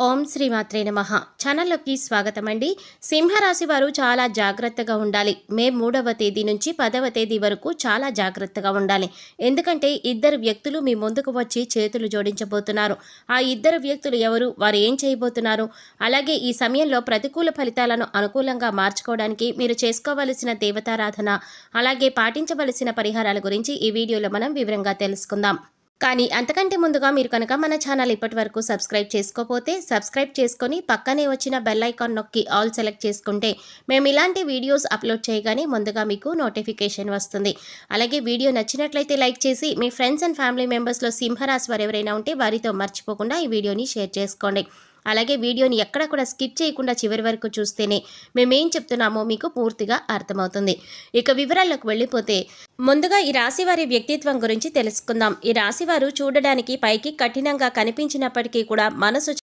ఓం శ్రీ మాత్రే నమః ఛానల్లోకి స్వాగతం అండి. సింహరాశి వారు చాలా జాగ్రత్తగా ఉండాలి. మే 3వ తేదీ నుంచి 10వ తేదీ వరకు చాలా జాగ్రత్తగా ఉండాలి. ఎందుకంటే ఇద్దరు వ్యక్తులు మీ ముందుకు వచ్చి చేతులు జోడించబోతున్నారు. ఆ ఇద్దరు వ్యక్తులు ఎవరు, వారు ఏం చేయబోతున్నారు, అలాగే ఈ సమయంలో ప్రతికూల ఫలితాలను అనుకూలంగా మార్చుకోవడానికి మీరు చేసుకోవలసిన దేవతారాధన, అలాగే పాటించవలసిన పరిహారాల గురించి ఈ వీడియోలో మనం వివరంగా తెలుసుకుందాం. కానీ అంతకంటే ముందుగా మీరు కనుక మన ఛానల్ ఇప్పటి వరకు సబ్స్క్రైబ్ చేసుకోకపోతే సబ్స్క్రైబ్ చేసుకొని పక్కనే వచ్చిన బెల్ ఐకాన్ నొక్కి ఆల్ సెలెక్ట్ చేసుకుంటే మేము ఇలాంటి వీడియోస్ అప్లోడ్ చేయగానే ముందుగా మీకు నోటిఫికేషన్ వస్తుంది. అలాగే వీడియో నచ్చినట్లయితే లైక్ చేసి మీ ఫ్రెండ్స్ అండ్ ఫ్యామిలీ మెంబర్స్లో సింహరాశి వారు ఎవరైనా ఉంటే వారితో మర్చిపోకుండా ఈ వీడియోని షేర్ చేసుకోండి. అలాగే వీడియోని ఎక్కడ కూడా స్కిప్ చేయకుండా చివరి వరకు చూస్తేనే మేమేం చెప్తున్నామో మీకు పూర్తిగా అర్థమవుతుంది. ఇక వివరాల్లోకి వెళ్ళిపోతే ముందుగా ఈ రాశివారి వ్యక్తిత్వం గురించి తెలుసుకుందాం. ఈ రాశివారు చూడడానికి పైకి కఠినంగా కనిపించినప్పటికీ కూడా మనసు